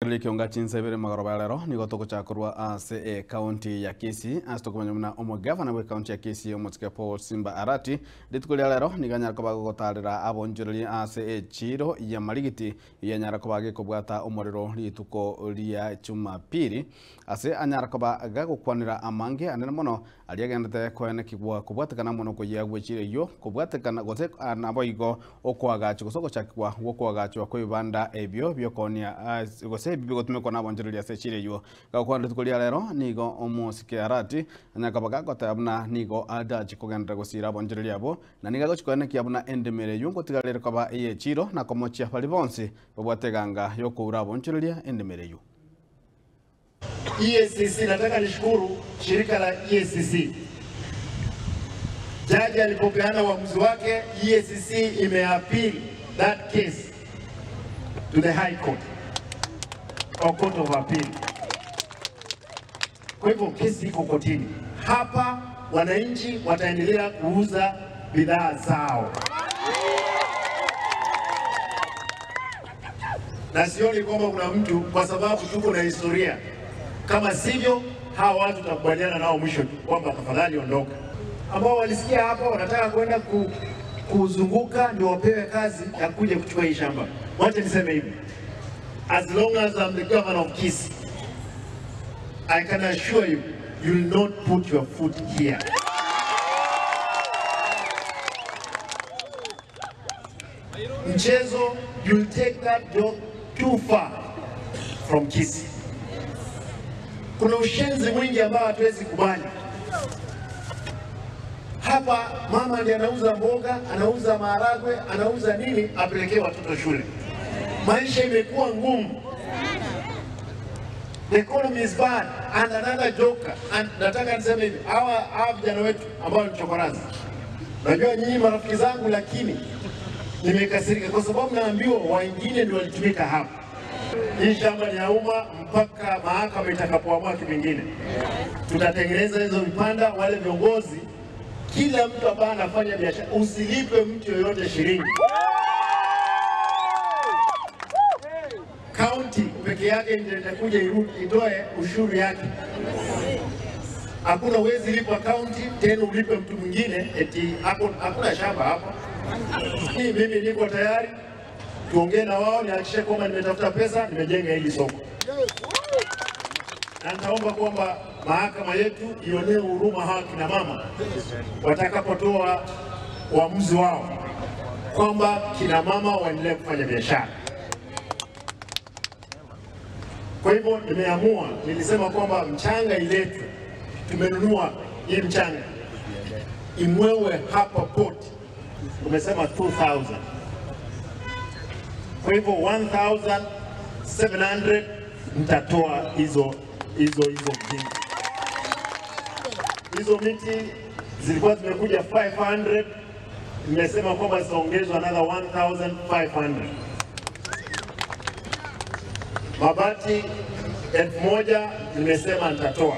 Ongereri kionga chinsebere magorobalero nigo togochakorwa ase county ya Kisii astokomanya muna omugavana we county ya Kisii omutike Paul Simba Arati ritukulia lero niganya kobago gotarira abonjoreri ase chiro ya marigiti yanyara kobage kobwata omorero rituko ria Jumapili ase anyara kobaga gukwanira amange anene mono aliagendete kwene kigwa kobwatekana mono koyagwe chire yo kobwatekana gote anaboigo okwagacho gosoko chakwa wokwagacho kwibanda ebyo byokonia gose bigotume kona bonjoreri ase chire yo gakwanda tukulia lero nigo omusike Arati anyakabaga gotabuna nigo adachi kogenda gosira bonjoreri abo na niga gochikone kiabuna endemere yungo tigalere koba iye chiro na komochia bali bonse babwateganga yokura bonjoreri endemere yu. EACC, nataka nishukuru shirika la EACC. Jaji alipopeana uamuzi wake, EACC imeappeal that case to the High Court or Court of Appeal. Kwa hivyo kesi iko kotini. Hapa wananchi wataendelea kuuza bidhaa zao. Na sioni kwamba kuna mtu, kwa sababu tuko na historia. Kama sivyo, hawa watu tutakubaliana nao mwisho kwamba tafadhali ondoka. Ambao walisikia hapa wanataka kwenda kuzunguka ndio wapewe kazi ya kuja kuchukua hii shamba. Wacha niseme hivi. As long as I'm the governor of Kisii, I can assure you, you will not put your foot here. Mchezo, you will take that job too far from Kisii. Kuna ushenzi mwingi ambao hatuwezi kubali. Hapa mama ndiye anauza mboga, anauza maharagwe, anauza nini apelekee watoto shule. Maisha imekuwa ngumu. The economy is bad. And another joker, and nataka niseme hivi, hawa vijana wetu ambao ni chokorazi. Najua nyinyi marafiki zangu, lakini nimekasirika kwa sababu naambiwa wengine ndio walitumika hapa. Hii shamba ni ya umma mpaka mahakama itakapoamua kingine. Tutatengeneza hizo vipanda, wale viongozi, kila mtu ambaye anafanya biashara usilipe mtu yoyote shilingi. County peke yake ndio itakuja itoe ushuru yake. Hakuna uwezi lipa county tena ulipe mtu mwingine eti hakuna shamba hapa. Mimi niko tayari tuongee na wao, nihakikishe kwamba nimetafuta pesa, nimejenga hili soko. Na nitaomba kwamba mahakama yetu ionee huruma hawa kina mama watakapotoa uamuzi wao kwamba kina mama waendelee kufanya biashara. Kwa hivyo nimeamua, nilisema kwamba mchanga iletwe. Tumenunua hii mchanga imwewe hapa port. Umesema 2,000. Kwa hivyo 1,700 mtatoa hizo miti. Hizo miti zilikuwa zimekuja 500, nimesema kwamba zitaongezwa another 1,500. Mabati 1,000 nimesema nitatoa.